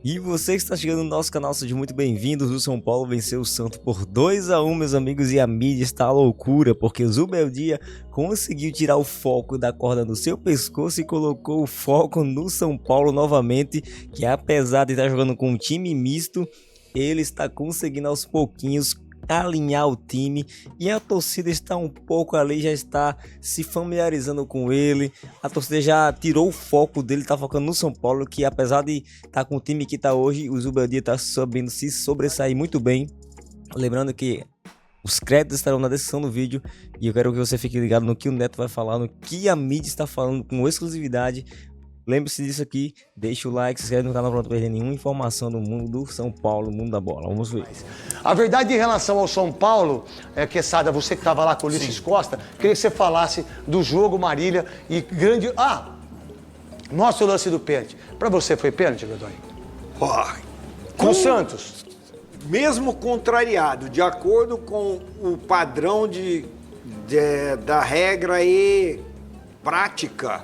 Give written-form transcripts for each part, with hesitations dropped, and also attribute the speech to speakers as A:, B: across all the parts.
A: E você que está chegando no nosso canal, seja muito bem-vindo. O São Paulo venceu o Santos por 2-1, meus amigos, e a mídia está à loucura, porque o Zubeldia conseguiu tirar o foco da corda no seu pescoço e colocou o foco no São Paulo novamente, que apesar de estar jogando com um time misto, ele está conseguindo aos pouquinhos alinhar o time, e a torcida está um pouco ali, já está se familiarizando com ele. A torcida já tirou o foco dele, está focando no São Paulo, que apesar de estar com o time que está hoje, o Zubeldia está sabendo se sobressair muito bem. Lembrando que os créditos estarão na descrição do vídeo, e eu quero que você fique ligado no que o Neto vai falar, no que a mídia está falando com exclusividade. Lembre-se disso aqui, deixa o like, se inscreve no canal para não perder nenhuma informação do mundo do São Paulo, mundo da bola. Vamos ver.
B: A verdade em relação ao São Paulo, Quesada, você que estava lá com o Ulisses Costa, queria que você falasse do jogo, Marília, e grande... Mostra o lance do pênalti. Para você foi pênalti, Godoy? Com o Santos.
C: Mesmo contrariado, de acordo com o padrão da regra e prática,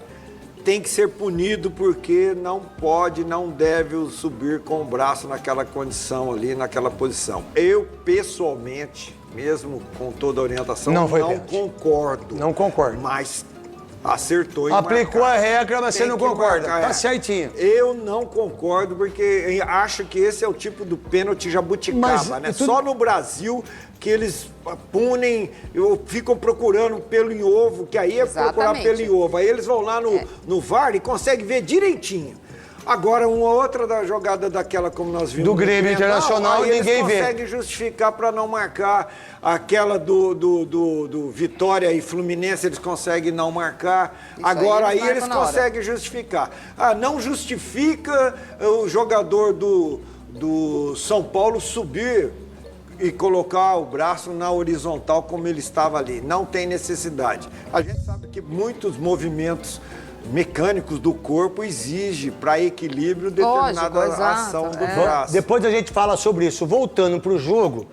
C: tem que ser punido porque não pode, não deve subir com o braço naquela condição ali, naquela posição. Eu, pessoalmente, mesmo com toda a orientação, não concordo.
B: Não concordo.
C: Mas acertou em
B: aplicou
C: marcar.
B: A regra, mas você não concorda. Tá certinho.
C: Eu não concordo porque acho que esse é o tipo do pênalti jabuticaba, né? Só no Brasil que eles punem, ficam procurando pelo em ovo, que aí é procurar pelo em ovo. Aí eles vão lá no VAR e conseguem ver direitinho. Agora, uma outra da jogada daquela, como nós vimos...
B: Do Grêmio Internacional, ninguém vê.
C: Eles conseguem justificar para não marcar. Aquela do Vitória e Fluminense, eles conseguem não marcar. Isso agora, aí eles conseguem justificar. Não justifica o jogador do São Paulo subir e colocar o braço na horizontal como ele estava ali. Não tem necessidade. A gente sabe que muitos movimentos mecânicos do corpo exigem para equilíbrio determinada ação do braço.
B: Depois a gente fala sobre isso. Voltando para o jogo,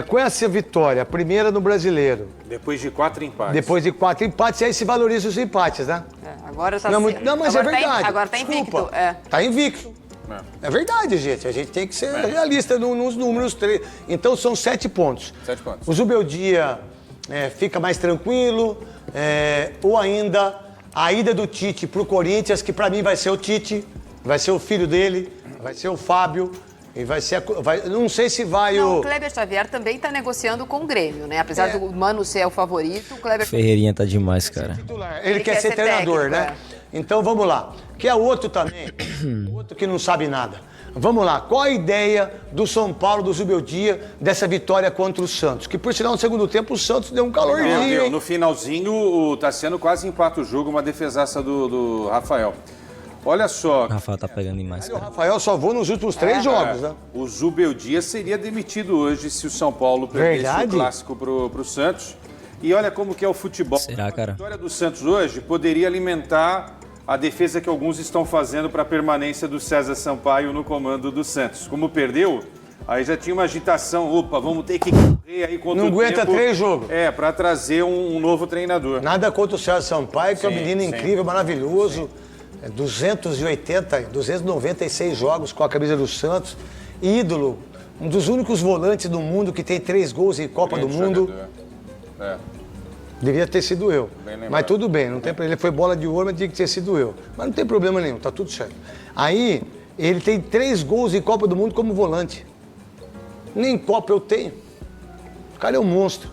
B: com essa vitória, a primeira no Brasileiro.
D: Depois de 4 empates.
B: Depois de 4 empates, aí se valoriza os empates, né?
E: Agora tá
B: não, mas é verdade.
E: Agora tá invicto.
B: Tá invicto. É verdade, gente. A gente tem que ser realista nos números. Então são 7 pontos.
D: 7 pontos.
B: O Zubeldia fica mais tranquilo, ou ainda a ida do Tite pro Corinthians, que para mim vai ser o Tite, vai ser o filho dele, vai ser o Fábio. E vai ser. Não sei se vai
E: o Kleber Xavier também está negociando com o Grêmio, né? Apesar do Mano ser o favorito, o Kleber...
A: Ferreirinha tá demais, cara.
B: Ele quer ser treinador, técnico, né? Então vamos lá. Que é outro também, outro que não sabe nada. Vamos lá, qual a ideia do São Paulo, do Zubeldia, dessa vitória contra o Santos? Que por sinal, no segundo tempo, o Santos deu um calorzinho.
D: No finalzinho, o Tassiano quase empata o jogo, uma defesaça do Rafael. Olha só.
A: O Rafael tá pegando demais, cara.
B: O Rafael só voou nos últimos 3 jogos, né?
D: O Zubeldia seria demitido hoje se o São Paulo perdesse o clássico pro Santos. E olha como que é o futebol.
A: Será, cara?
D: A vitória do Santos hoje poderia alimentar a defesa que alguns estão fazendo para a permanência do César Sampaio no comando do Santos. Como perdeu, aí já tinha uma agitação. Opa, vamos ter que correr aí contra o tempo.
B: Não aguenta 3 jogos.
D: Para trazer um novo treinador.
B: Nada contra o César Sampaio, que é um menino incrível, maravilhoso. 296 jogos com a camisa do Santos. Ídolo. Um dos únicos volantes do mundo que tem 3 gols em Copa do Mundo. Devia ter sido eu. Mas tudo bem, não tem problema. Ele foi bola de ouro, mas tinha que ter sido eu. Mas não tem problema nenhum, tá tudo certo. Aí, ele tem 3 gols em Copa do Mundo como volante. Nem Copa eu tenho. O cara é um monstro.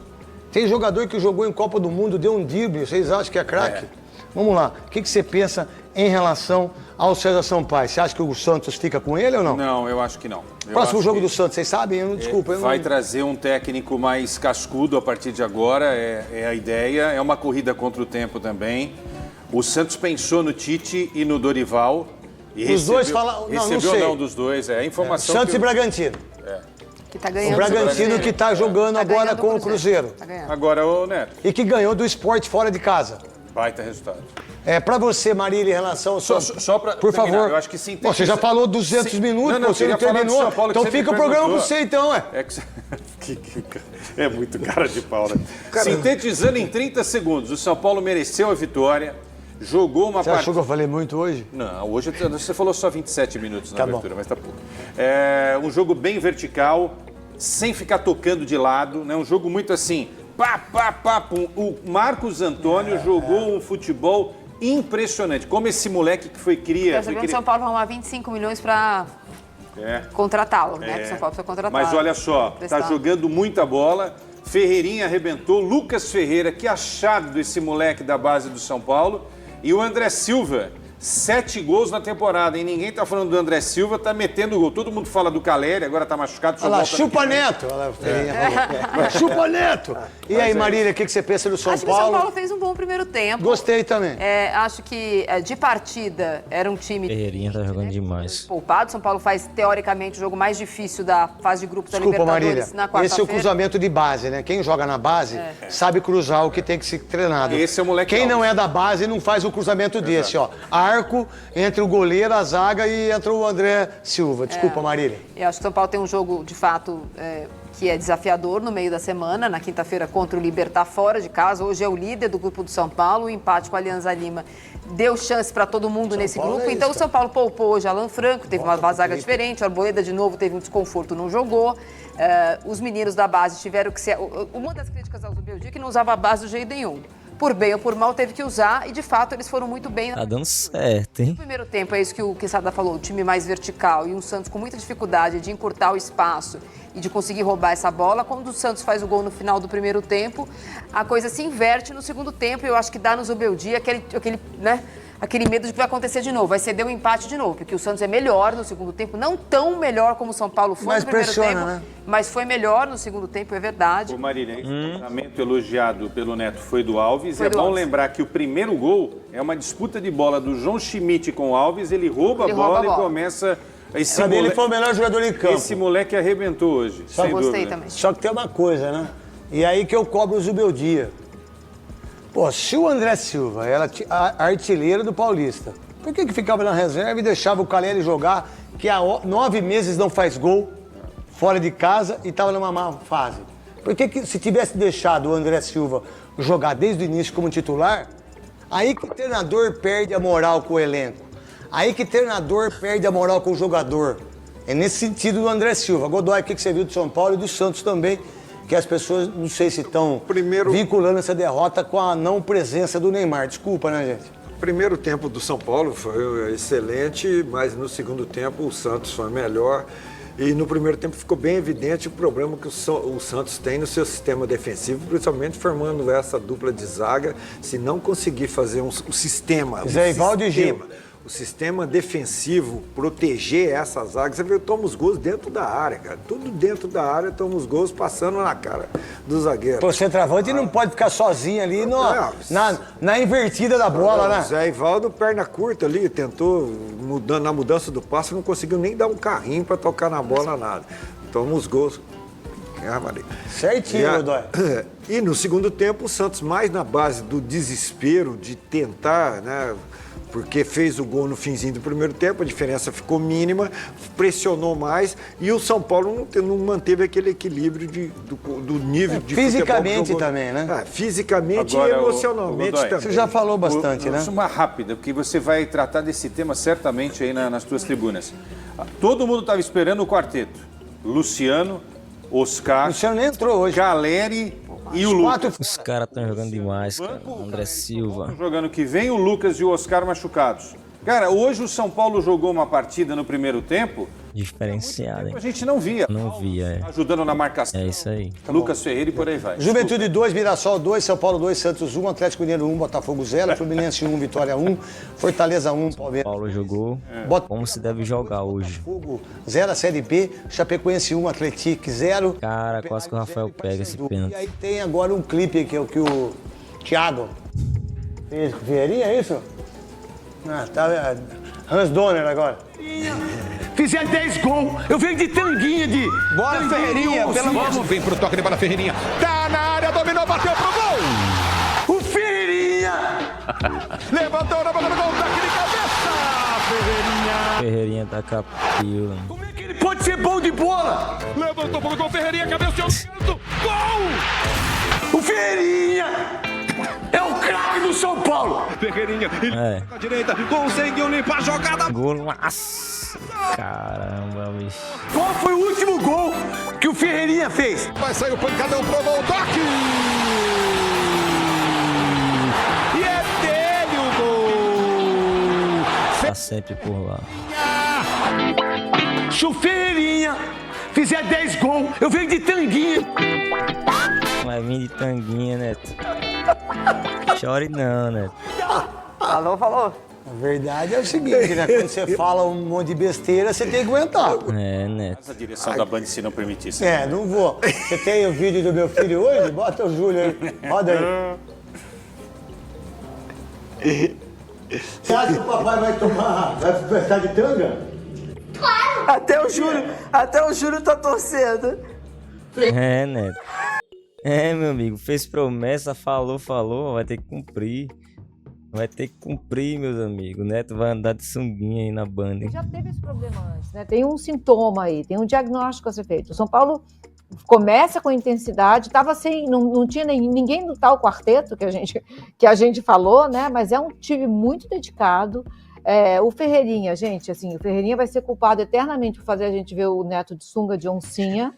B: Tem jogador que jogou em Copa do Mundo, deu um drible, vocês acham que é craque? Vamos lá, o que você pensa em relação ao César Sampaio? Você acha que o Santos fica com ele ou não?
D: Não, eu acho que não.
B: Próximo jogo do Santos, vocês sabem? Desculpa.
D: Vai trazer um técnico mais cascudo a partir de agora, é a ideia. É uma corrida contra o tempo também. O Santos pensou no Tite e no Dorival. E
B: os dois falam...
D: Não sei. Não, dos dois. É a informação
B: Santos e Bragantino.
E: Que tá ganhando.
B: O Bragantino que tá jogando agora com o Cruzeiro.
E: Tá ganhando.
D: Agora, ô Neto.
B: E que ganhou do Sport fora de casa.
D: Baita resultado.
B: Para você, Marília, em relação ao
D: só para
B: por
D: terminar,
B: favor.
D: Eu acho que sim.
B: Você já falou 200 minutos, você não terminou. Então fica o programa para você, então,
D: É muito cara de pau, né? Sintetizando em 30 segundos, o São Paulo mereceu a vitória, jogou uma
B: Você achou que eu falei muito hoje?
D: Não, hoje você falou só 27 minutos na abertura,
B: bom.
D: mas tá pouco. É um jogo bem vertical, sem ficar tocando de lado, né? Um jogo muito assim, pá, pá, pá, pum. O Marcos Antônio jogou um futebol impressionante. Como esse moleque que foi cria...
E: O São Paulo vai arrumar 25 milhões para contratá-lo, né? Que o São Paulo precisa contratá-lo.
D: Mas olha só, tá jogando muita bola. Ferreirinha arrebentou. Lucas Ferreira, que achado desse moleque da base do São Paulo. E o André Silva, 7 gols na temporada, hein? Ninguém tá falando do André Silva, tá metendo gol. Todo mundo fala do Caleri, agora tá machucado.
B: Olha lá, chupa Neto. Chupa Neto. E aí, Marília, o que você pensa do São Paulo?
E: Acho que o São Paulo fez um bom primeiro tempo.
B: Gostei também.
E: Acho que de partida era um time...
A: Ferreirinha tá jogando demais.
E: Poupado. São Paulo faz, teoricamente, o jogo mais difícil da fase de grupos da
B: Desculpa,
E: Libertadores
B: Marília.
E: na quarta-feira.
B: Esse é o cruzamento de base, né? Quem joga na base sabe cruzar o que tem que ser treinado.
D: Esse é o moleque.
B: Quem não é da base não faz o cruzamento desse, ó. Arco entre o goleiro, a zaga e entra o André Silva. Desculpa, Marília.
E: Eu acho que o São Paulo tem um jogo, de fato, que é desafiador no meio da semana. Na quinta-feira, contra o Libertad fora de casa. Hoje é o líder do grupo do São Paulo. O empate com a Alianza Lima deu chance para todo mundo nesse grupo. Então, o São Paulo poupou hoje Alan Franco, teve uma zaga diferente. O Arboleda, de novo, teve um desconforto, não jogou. Os meninos da base tiveram que ser... Uma das críticas ao Zubeldia é que não usava a base do jeito nenhum. Por bem ou por mal, teve que usar e, de fato, eles foram muito bem.
A: Tá dando certo, hein?
E: No primeiro tempo, é isso que o Quesada falou, o time mais vertical e o Santos com muita dificuldade de encurtar o espaço e de conseguir roubar essa bola. Quando o Santos faz o gol no final do primeiro tempo, a coisa se inverte no segundo tempo e eu acho que dá no Zubeldia aquele medo de que vai acontecer de novo, vai ceder um empate de novo, porque o Santos é melhor no segundo tempo, não tão melhor como o São Paulo foi no primeiro tempo, né? Mas foi melhor no segundo tempo, é verdade.
D: O Marília, esse cruzamento elogiado pelo Neto foi do Alves. É bom lembrar que o primeiro gol é uma disputa de bola do João Schmidt com o Alves, ele rouba a bola e começa...
B: Ele foi o melhor jogador em campo.
D: Esse moleque arrebentou hoje, sem
E: gostei
D: dúvida.
E: também.
B: Só que tem uma coisa, né? E aí que eu cobro o Zubeldia. Pô, se o André Silva era artilheiro do Paulista, por que ficava na reserva e deixava o Caleri jogar, que há 9 meses não faz gol, fora de casa e estava numa má fase? Por que se tivesse deixado o André Silva jogar desde o início como titular, aí que o treinador perde a moral com o elenco. Aí que o treinador perde a moral com o jogador. É nesse sentido do André Silva. Godoy, o que você viu do São Paulo e do Santos também? Que as pessoas, não sei se estão vinculando essa derrota com a não presença do Neymar. Desculpa, né, gente?
C: O primeiro tempo do São Paulo foi excelente, mas no segundo tempo o Santos foi melhor. E no primeiro tempo ficou bem evidente o problema que o Santos tem no seu sistema defensivo, principalmente formando essa dupla de zaga. Se não conseguir fazer o sistema...
B: Zé Ivaldo e Gil.
C: O sistema defensivo, proteger essa zaga. Você vê, toma os gols dentro da área, cara. Tudo dentro da área, toma os gols passando na cara do zagueiro.
B: Pô, o centroavante não pode ficar sozinho ali na invertida da bola, né?
C: O Zé Ivaldo, perna curta ali, tentou, na mudança do passe, não conseguiu nem dar um carrinho para tocar na bola, nada. Toma os gols.
B: Certinho, Godoy.
C: E no segundo tempo, o Santos mais na base do desespero, de tentar, né? Porque fez o gol no finzinho do primeiro tempo, a diferença ficou mínima, pressionou mais e o São Paulo não manteve aquele equilíbrio do nível de
B: fisicamente também, né?
C: Fisicamente
D: agora,
C: e emocionalmente
D: Godoy,
C: também.
B: Você já falou bastante, né?
D: Uma rápida, porque você vai tratar desse tema certamente aí nas tuas tribunas. Todo mundo estava esperando o quarteto. Luciano, Oscar...
B: Luciano nem entrou hoje.
D: Caleri... E o Lucas.
A: Os caras estão jogando demais, cara. André Silva.
D: Jogando que vem, o Lucas e o Oscar machucados. Cara, hoje o São Paulo jogou uma partida no primeiro tempo...
A: Diferenciada, hein?
D: A gente não via.
A: Não via,
D: Ajudando na marcação.
A: É isso aí.
D: Lucas Ferreira e por aí vai.
B: Juventude 2, Mirassol 2, São Paulo 2, Santos 1, Atlético Mineiro 1, Botafogo 0, Fluminense 1, Vitória 1, Fortaleza 1, Palmeiras.
A: Paulo jogou como se deve jogar hoje.
B: Botafogo 0, a Série B, Chapecoense 1, Atlético 0.
A: Cara, quase que o Rafael pega esse pênalti.
B: E aí tem agora um clipe que é o que o Thiago fez com o Ferreirinha, é isso? Tá Hans Donner agora. Fizer 10 gols, eu venho de tanguinha de...
F: Bora, Ferreirinha, pelo amor de Deus. Vem pro toque de bola, Ferreirinha. Tá na área, dominou, bateu pro gol.
B: O Ferreirinha!
F: Levantou na bola do gol, toque de cabeça, Ferreirinha.
A: Ferreirinha tá capila.
B: Como é que ele pode ser bom de bola?
F: Levantou pro gol, Ferreirinha, cabeceou, gol!
B: O Ferreirinha é o craque do São Paulo.
F: Ferreirinha, ele com a direita, conseguiu limpar a jogada.
A: Gol, nossa. Caramba, bicho.
B: Qual foi o último gol que o Ferreirinha fez?
F: Vai sair o pancadão pro gol, toque! E é dele o gol!
A: Tá sempre por lá.
B: Se o Ferreirinha fizer 10 gols, eu venho de tanguinha.
A: Vai vir de tanguinha, Neto. Chore não, Neto.
E: Falou.
B: A verdade é o seguinte, né? Quando você fala um monte de besteira, você tem que aguentar.
A: É, Neto.
D: Mas a direção da Band, se não permitisse.
B: Não vou. Você tem o vídeo do meu filho hoje? Bota o Júlio aí. Roda aí. Você acha que o papai vai estar de tanga?
E: Até o Júlio tá torcendo.
A: É, Neto. É, meu amigo, fez promessa, falou, vai ter que cumprir. Vai ter que cumprir, meus amigos. O Neto vai andar de sunguinha aí na Band.
G: Já teve esse problema antes, né? Tem um sintoma aí, tem um diagnóstico a ser feito. O São Paulo começa com intensidade, tava sem, não tinha ninguém do tal quarteto que a gente falou, né? Mas é um time muito dedicado. O Ferreirinha, gente, assim, o Ferreirinha vai ser culpado eternamente por fazer a gente ver o Neto de sunga de oncinha.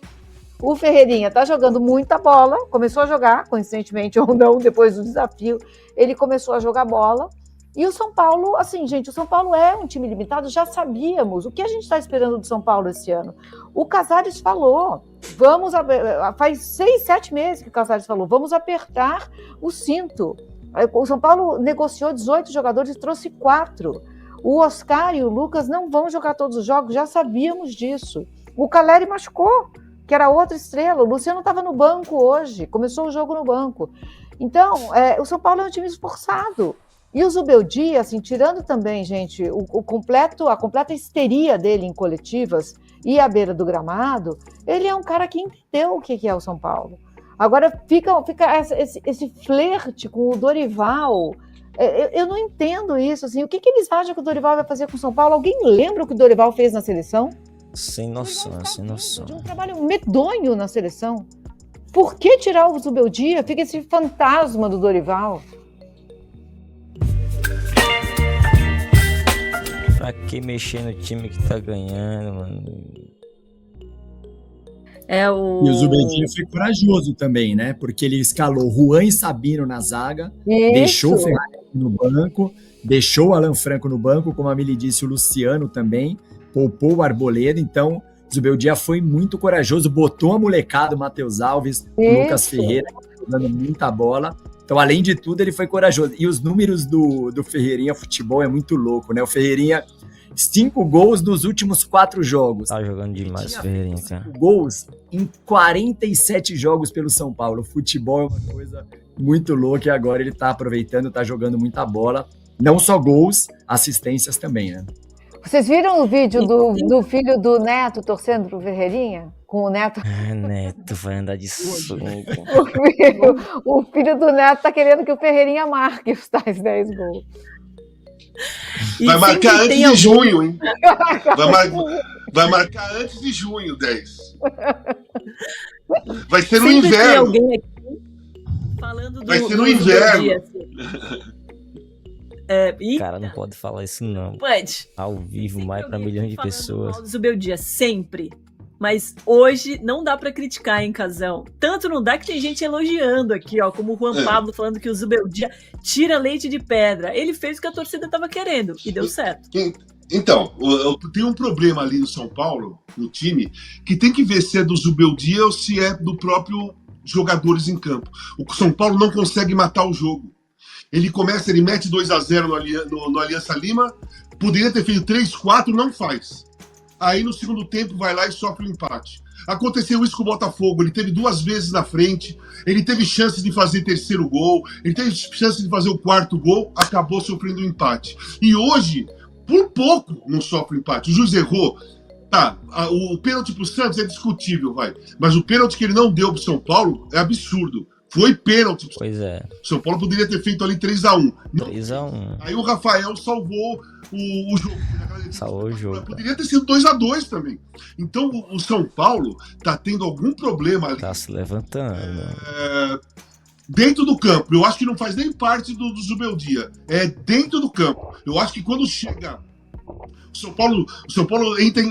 G: O Ferreirinha tá jogando muita bola, começou a jogar, coincidentemente ou não, depois do desafio, ele começou a jogar bola. E o São Paulo, assim, gente, o São Paulo é um time limitado, já sabíamos. O que a gente está esperando do São Paulo esse ano? O Casares falou, faz 6, 7 meses que o Casares falou, vamos apertar o cinto. O São Paulo negociou 18 jogadores e trouxe 4. O Oscar e o Lucas não vão jogar todos os jogos, já sabíamos disso. O Caleri machucou, que era outra estrela. O Luciano estava no banco hoje, começou o jogo no banco. Então, o São Paulo é um time esforçado. E o Zubeldia, assim, tirando também, gente, a completa histeria dele em coletivas e à beira do gramado, ele é um cara que entendeu o que é o São Paulo. Agora, fica esse flerte com o Dorival. Eu não entendo isso, assim, o que eles acham que o Dorival vai fazer com o São Paulo? Alguém lembra o que o Dorival fez na seleção?
A: Sem noção, sem noção.
G: De um trabalho medonho na seleção. Por que tirar o Zubeldia? Fica esse fantasma do Dorival.
A: Pra que mexer no time que tá ganhando, mano?
H: E o Zubeldia foi corajoso também, né? Porque ele escalou Juan e Sabino na zaga, deixou o Ferrari no banco, deixou o Alan Franco no banco, como a Mili disse, o Luciano também, poupou o Arboleda. Então, o Zubeldia foi muito corajoso, botou a molecada, o Matheus Alves, o Lucas Ferreira, dando muita bola. Então, além de tudo, ele foi corajoso. E os números do Ferreirinha Futebol é muito louco, né? O Ferreirinha, 5 gols nos últimos 4 jogos.
A: Tá jogando demais o Ferreirinha, cara.
H: 5 gols em 47 jogos pelo São Paulo. O futebol é uma coisa muito louca e agora ele tá aproveitando, tá jogando muita bola. Não só gols, assistências também, né?
G: Vocês viram o vídeo do filho do Neto torcendo pro Ferreirinha? Com o Neto...
A: Neto vai andar de sunga.
G: o filho do Neto tá querendo que o Ferreirinha marque os tais 10 gols.
I: Vai marcar antes de junho, hein? Vai marcar antes de junho, 10. Vai ser no inverno.
J: Falando
I: vai ser no inverno.
A: Cara, não pode falar isso não.
J: Pode.
A: Ao vivo, mais pra milhões de pessoas.
J: Do Zubeldia, sempre. Mas hoje não dá pra criticar, hein, Casão? Tanto não dá que tem gente elogiando aqui, ó, como o Juan Pablo falando que o Zubeldia tira leite de pedra. Ele fez o que a torcida tava querendo e deu certo.
I: Então, tem um problema ali no São Paulo, no time, que tem que ver se é do Zubeldia ou se é do próprio jogadores em campo. O São Paulo não consegue matar o jogo. Ele mete 2-0 no Aliança Lima, poderia ter feito 3-4, não faz. Aí no segundo tempo vai lá e sofre um empate. Aconteceu isso com o Botafogo, ele teve 2 vezes na frente, ele teve chance de fazer 3º gol, ele teve chance de fazer o 4º gol, acabou sofrendo um empate. E hoje, por pouco, não sofre um empate. O juiz errou. Tá, o pênalti pro Santos é discutível, mas o pênalti que ele não deu pro São Paulo é absurdo. Foi pênalti.
A: Pois é.
I: O São Paulo poderia ter feito ali 3-1.
A: 3-1.
I: Aí o Rafael salvou o jogo.
A: Salvou o jogo.
I: Poderia ter sido 2-2 também. Então o São Paulo tá tendo algum problema ali.
A: Tá se levantando.
I: dentro do campo. Eu acho que não faz nem parte do Zubeldia. É dentro do campo. Eu acho que quando chega o São Paulo entra,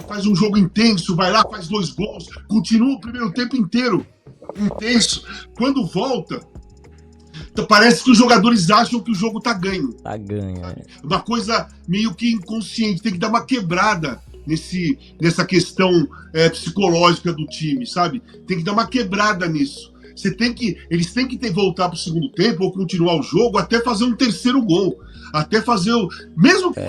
I: faz um jogo intenso, vai lá, faz 2 gols, continua o primeiro tempo inteiro intenso. Quando volta, parece que os jogadores acham que o jogo tá ganho.
A: Tá ganho,
I: Uma coisa meio que inconsciente. Tem que dar uma quebrada nessa questão psicológica do time, sabe? Tem que dar uma quebrada nisso. Eles têm que voltar pro segundo tempo ou continuar o jogo até fazer um terceiro gol. Até fazer o. Mesmo que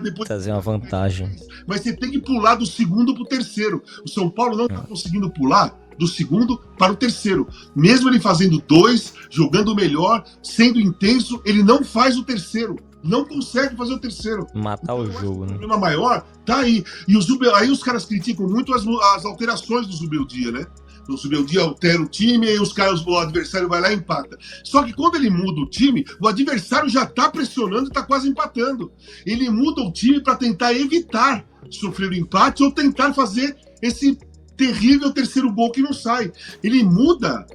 A: depois trazer uma vantagem.
I: Mas você tem que pular do segundo pro terceiro. O São Paulo não tá conseguindo pular do segundo para o terceiro. Mesmo ele fazendo 2, jogando melhor, sendo intenso, ele não faz o terceiro. Não consegue fazer o terceiro.
A: Matar o jogo, né? O
I: problema maior tá aí. E aí os caras criticam muito as alterações do Zubeldia, né? O Zubeldia altera o time e o adversário vai lá e empata. Só que quando ele muda o time, o adversário já tá pressionando e tá quase empatando. Ele muda o time para tentar evitar sofrer o empate ou tentar fazer esse terrível terceiro gol que não sai. Ele muda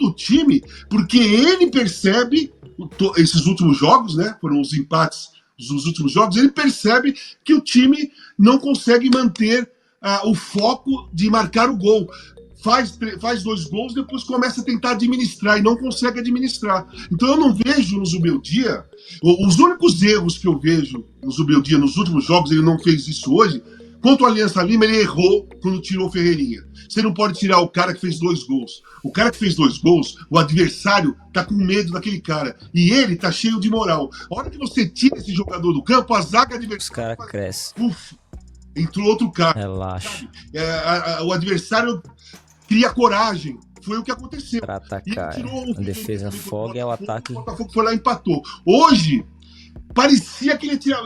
I: o time porque ele percebe, esses últimos jogos, né, foram os empates dos últimos jogos, ele percebe que o time não consegue manter o foco de marcar o gol. Faz 2 gols, depois começa a tentar administrar e não consegue administrar. Então eu não vejo no Zubeldia, os únicos erros que eu vejo no Zubeldia nos últimos jogos, ele não fez isso hoje. Contra o Alianza Lima, ele errou quando tirou o Ferreirinha. Você não pode tirar o cara que fez 2 gols. O cara que fez 2 gols, o adversário tá com medo daquele cara. E ele tá cheio de moral. A hora que você tira esse jogador do campo, a zaga adversária...
A: Os caras crescem.
I: Entrou outro cara.
A: Relaxa.
I: O adversário cria coragem. Foi o que aconteceu.
A: Pra atacar. A defesa folga e o ataque...
I: O Botafogo foi lá e empatou. Hoje... parecia que ele tinha...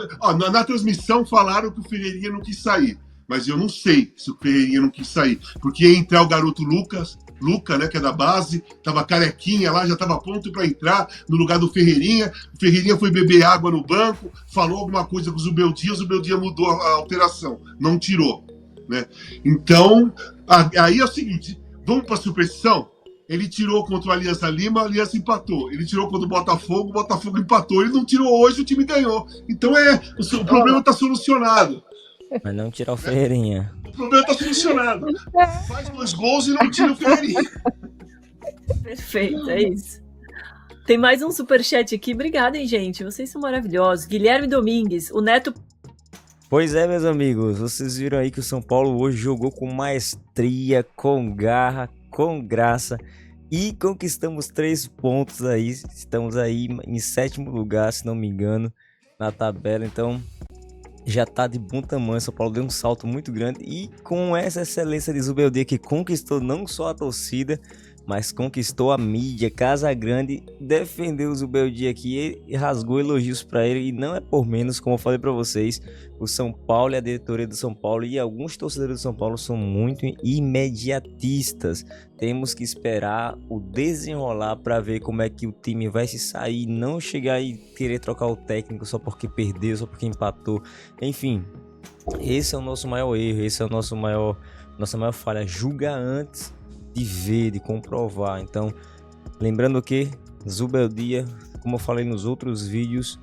I: Na transmissão falaram que o Ferreirinha não quis sair. Mas eu não sei se o Ferreirinha não quis sair. Porque ia entrar o garoto Luca, né, que é da base. Tava carequinha lá, já tava pronto para entrar no lugar do Ferreirinha. O Ferreirinha foi beber água no banco, falou alguma coisa com o Zubeldia mudou a alteração. Não tirou, né? Então, aí é o seguinte. Vamos para a superstição? Ele tirou contra o Alianza Lima, a Aliança empatou. Ele tirou contra o Botafogo empatou. Ele não tirou hoje, o time ganhou. Então o problema está solucionado.
A: Mas não tirar o Ferreirinha.
I: O problema está solucionado. Faz 2 gols e não tira o Ferreirinha.
J: Perfeito, é isso. Tem mais um superchat aqui. Obrigada, hein, gente. Vocês são maravilhosos. Guilherme Domingues, o Neto...
A: Pois é, meus amigos. Vocês viram aí que o São Paulo hoje jogou com maestria, com garra, com graça e conquistamos 3 pontos aí. Estamos aí em 7º lugar, se não me engano, na tabela. Então já tá de bom tamanho. São Paulo deu um salto muito grande e com essa excelência de Zubeldia que conquistou não só a torcida, mas conquistou a mídia. Casa Grande defendeu o Zubeldia aqui e rasgou elogios para ele, e não é por menos, como eu falei para vocês, o São Paulo e a diretoria do São Paulo e alguns torcedores do São Paulo são muito imediatistas. Temos que esperar o desenrolar para ver como é que o time vai se sair, não chegar e querer trocar o técnico só porque perdeu, só porque empatou. Enfim, esse é o nosso maior erro, esse é o nossa maior falha. Julga antes de ver, de comprovar. Então, lembrando que Zubeldia, como eu falei nos outros vídeos,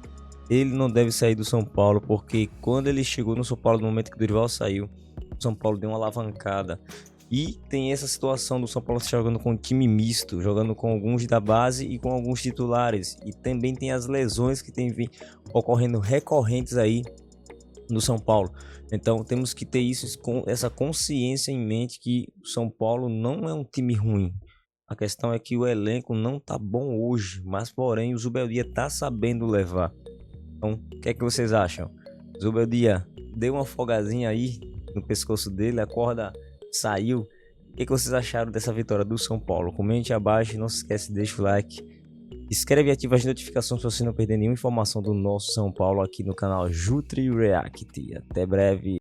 A: ele não deve sair do São Paulo, porque quando ele chegou no São Paulo, no momento que o Dorival saiu, o São Paulo deu uma alavancada. E tem essa situação do São Paulo jogando com um time misto, jogando com alguns da base e com alguns titulares. E também tem as lesões que tem ocorrendo recorrentes aí no São Paulo. Então temos que ter isso, com essa consciência em mente, que o São Paulo não é um time ruim. A questão é que o elenco não tá bom hoje, mas porém o Zubeldia tá sabendo levar. Então, o que é que vocês acham? Zubeldia deu uma folgazinha aí no pescoço dele, a corda saiu. O que é que vocês acharam dessa vitória do São Paulo? Comente abaixo, não se esquece, deixa o like. Escreve e ativa as notificações para você não perder nenhuma informação do nosso São Paulo aqui no canal Jutri React. Até breve.